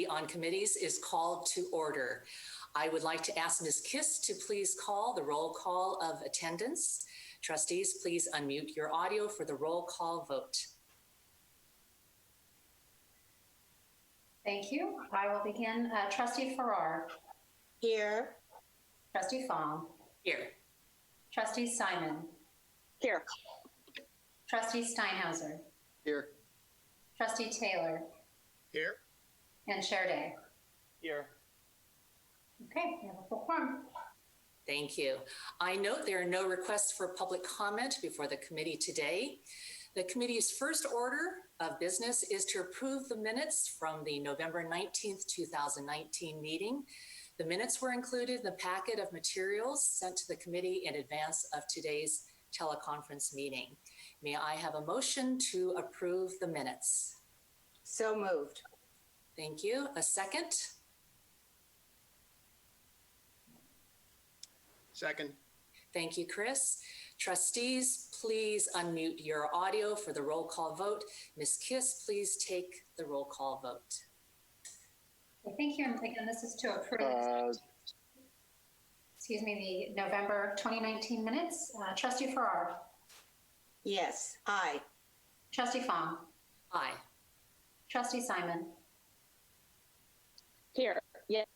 on committees is called to order. I would like to ask Ms. Kiss to please call the roll call of attendance. Trustees, please unmute your audio for the roll call vote. Thank you. I will begin. Trustee Farrar. Here. Trustee Fong. Here. Trustee Simon. Here. Trustee Steinhauser. Here. Trustee Taylor. Here. And Chair Day. Here. Okay, we have a full quorum. Thank you. I note there are no requests for public comment before the committee today. The committee's first order of business is to approve the minutes from the November 19th, 2019 meeting. The minutes were included in the packet of materials sent to the committee in advance of today's teleconference meeting. May I have a motion to approve the minutes? So moved. Thank you. A second? Second. Thank you, Chris. Trustees, please unmute your audio for the roll call vote. Ms. Kiss, please take the roll call vote. Thank you. And again, this is to approve, the November 2019 minutes. Trustee Farrar. Yes. Aye. Trustee Fong. Aye. Trustee Simon. Here. Yes.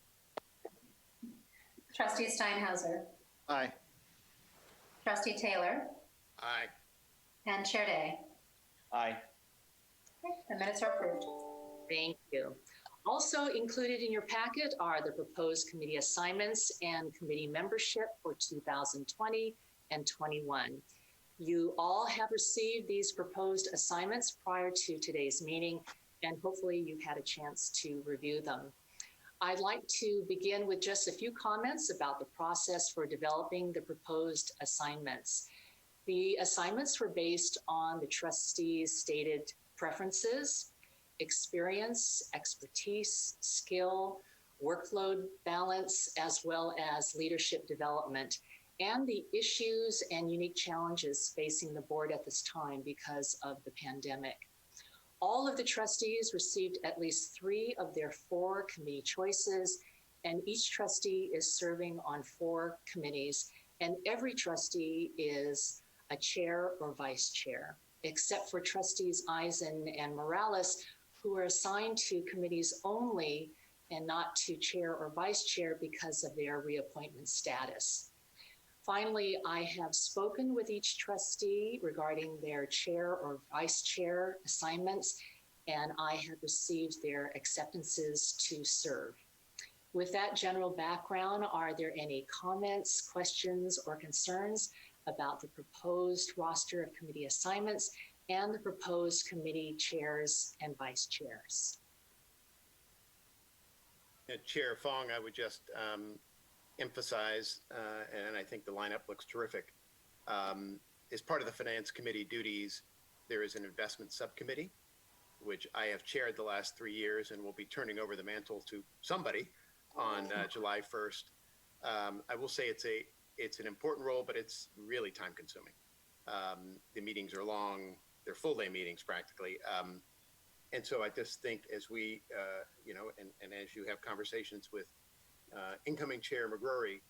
Trustee Steinhauser. Aye. Trustee Taylor. Aye. And Chair Day. Aye. Okay, the minutes are approved. Thank you. Also included in your packet are the proposed committee assignments and committee membership for 2020 and 21. You all have received these proposed assignments prior to today's meeting, and hopefully you've had a chance to review them. I'd like to begin with just a few comments about the process for developing the proposed assignments. The assignments were based on the trustees' stated preferences, experience, expertise, skill, workload balance, as well as leadership development, and the issues and unique challenges facing the board at this time because of the pandemic. All of the trustees received at least 3 of their 4 committee choices, and each trustee is serving on 4 committees, and every trustee is a chair or vice chair, except for trustees Eisen and Morales, who are assigned to committees only and not to chair or vice chair because of their reappointment status. Finally, I have spoken with each trustee regarding their chair or vice chair assignments, and I have received their acceptances to serve. With that general background, are there any comments, questions, or concerns about the proposed roster of committee assignments and the proposed committee chairs and vice chairs? Chair Fong, I would just emphasize, and I think the lineup looks terrific. As part of the Finance Committee duties, there is an investment subcommittee, which I have chaired the last 3 years and will be turning over the mantle to somebody on July 1st. I will say it's an important role, but it's really time consuming. The meetings are long, they're full day meetings practically. And so I just think as we, and as you have conversations with incoming Chair McGrory,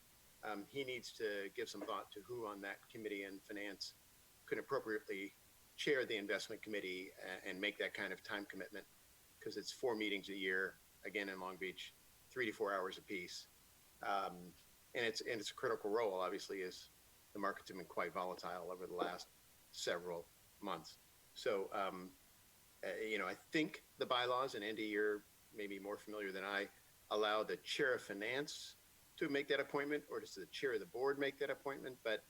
he needs to give some thought to who on that committee and finance could appropriately chair the investment committee and make that kind of time commitment, because it's 4 meetings a year, again in Long Beach, 3 to 4 hours apiece. And it's a critical role, obviously, as the markets have been quite volatile over the last several months. So, I think the bylaws, and Andy, you're maybe more familiar than I, allow the chair of finance to make that appointment, or does the chair of the board make that appointment? But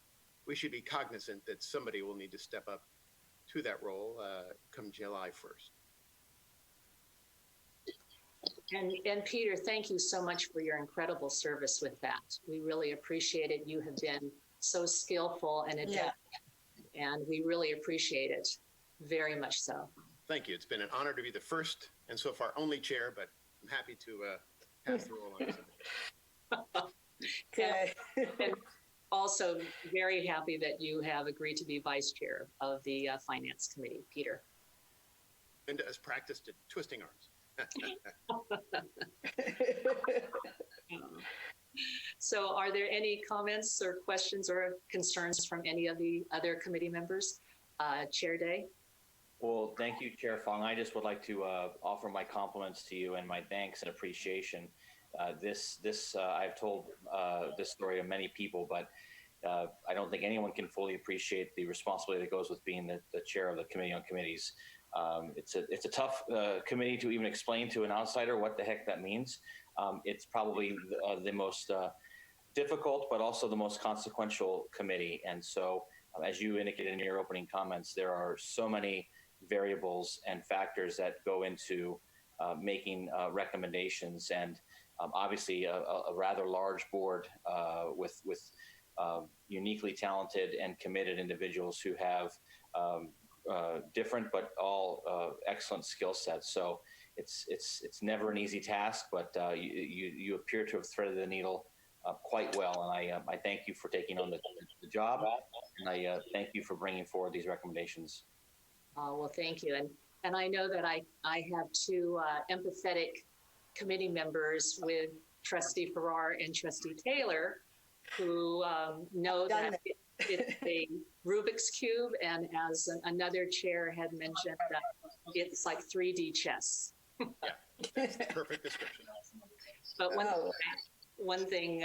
we should be cognizant that somebody will need to step up to that role come July 1st. And Peter, thank you so much for your incredible service with that. We really appreciate it. You have been so skillful and adept, and we really appreciate it, very much so. Thank you. It's been an honor to be the first and so far only chair, but I'm happy to pass the role on. And also very happy that you have agreed to be vice chair of the Finance Committee, Peter. Linda has practiced at twisting arms. So are there any comments or questions or concerns from any of the other committee members? Chair Day? Well, thank you, Chair Fong. I just would like to offer my compliments to you and my thanks and appreciation. I've told this story to many people, but I don't think anyone can fully appreciate the responsibility that goes with being the chair of the Committee on Committees. It's a tough committee to even explain to an outsider what the heck that means. It's probably the most difficult, but also the most consequential committee. And so, as you indicated in your opening comments, there are so many variables and factors that go into making recommendations, and obviously a rather large board with uniquely talented and committed individuals who have different but all excellent skill sets. So it's never an easy task, but you appear to have threaded the needle quite well, and I thank you for taking on the job, and I thank you for bringing forward these recommendations. Well, thank you. And I know that I have two empathetic committee members with Trustee Farrar and Trustee Taylor who know that it's a Rubik's Cube, and as another chair had mentioned, it's like 3D chess. Yeah, that's the perfect description. But one thing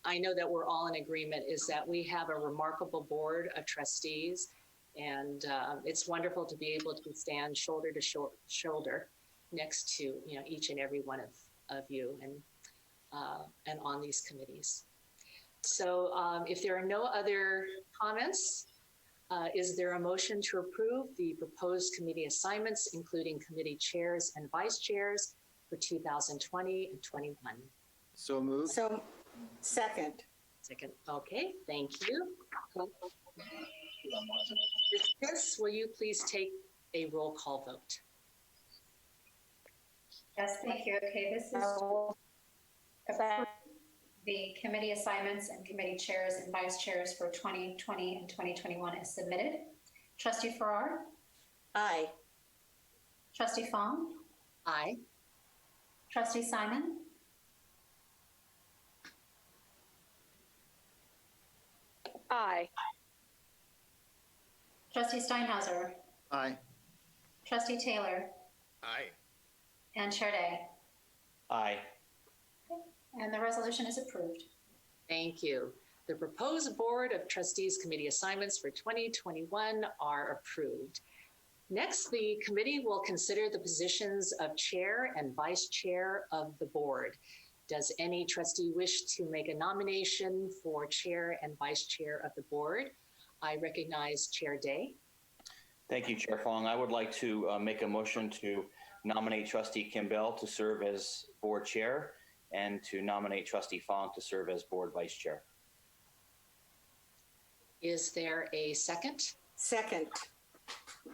I know that we're all in agreement is that we have a remarkable board of trustees, and it's wonderful to be able to stand shoulder to shoulder next to each and every one of you and on these committees. So if there are no other comments, is there a motion to approve the proposed committee assignments, including committee chairs and vice chairs for 2020 and 21? So moved. So, second. Second. Okay, thank you. Chris, will you please take a roll call vote? Yes, thank you. Okay, this is about the committee assignments and committee chairs and vice chairs for 2020 and 2021 is submitted. Trustee Farrar? Aye. Trustee Fong? Aye. Trustee Simon? Aye. Trustee Steinhauser? Aye. Trustee Taylor? Aye. And Chair Day? Aye. And the resolution is approved. Thank you. The proposed Board of Trustees committee assignments for 2021 are approved. Next, the committee will consider the positions of chair and vice chair of the board. Does any trustee wish to make a nomination for chair and vice chair of the board? I recognize Chair Day. Thank you, Chair Fong. I would like to make a motion to nominate Trustee Kimbell to serve as board chair and to nominate Trustee Fong to serve as board vice chair. Is there a second? Second.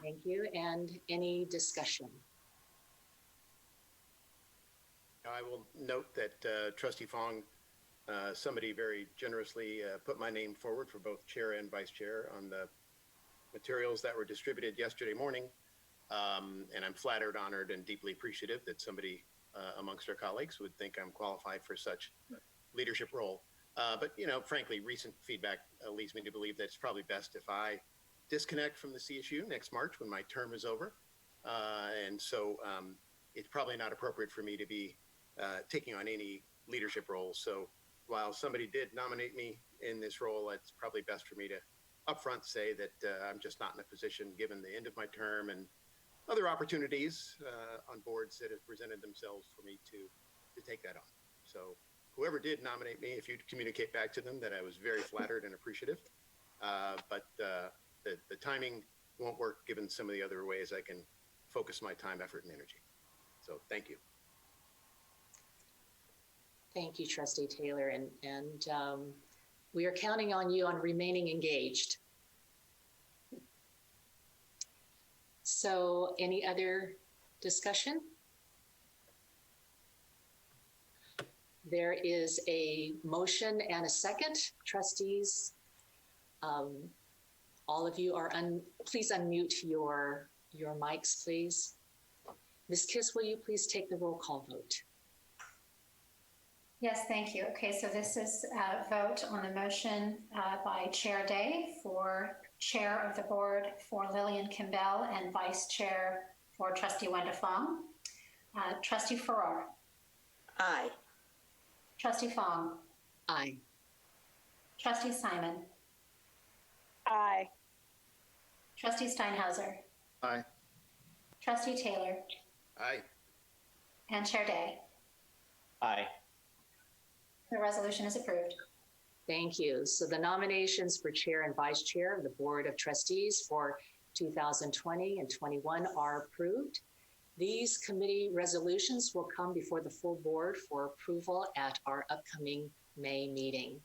Thank you. And any discussion? I will note that Trustee Fong, somebody very generously put my name forward for both chair and vice chair on the materials that were distributed yesterday morning. And I'm flattered, honored, and deeply appreciative that somebody amongst our colleagues would think I'm qualified for such leadership role. But, frankly, recent feedback leads me to believe that it's probably best if I disconnect from the CSU next March when my term is over. And so it's probably not appropriate for me to be taking on any leadership roles. So while somebody did nominate me in this role, it's probably best for me to upfront say that I'm just not in a position, given the end of my term and other opportunities on boards that have presented themselves for me to take that on. So whoever did nominate me, if you'd communicate back to them that I was very flattered and appreciative, but the timing won't work given some of the other ways I can focus my time, effort, and energy. So thank you. Thank you, Trustee Taylor. And we are counting on you on remaining engaged. So any other discussion? There is a motion and a second. Trustees, all of you are please unmute your mics, please. Ms. Kiss, will you please take the roll call vote? Yes, thank you. Okay, so this is a vote on the motion by Chair Day for Chair of the Board for Lillian Kimbell and Vice Chair for Trustee Wenda Fong. Trustee Farrar. Aye. Trustee Fong. Aye. Trustee Simon. Aye. Trustee Steinhauser. Aye. Trustee Taylor. Aye. And Chair Day. Aye. The resolution is approved. Thank you. So the nominations for Chair and Vice Chair of the Board of Trustees for 2020 and 21 are approved. These committee resolutions will come before the full board for approval at our upcoming May meeting.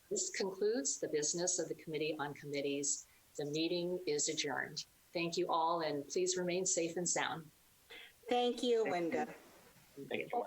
This concludes the business of the Committee on Committees. The meeting is adjourned. Thank you all, and please remain safe and sound. Thank you, Wenda. Thank you.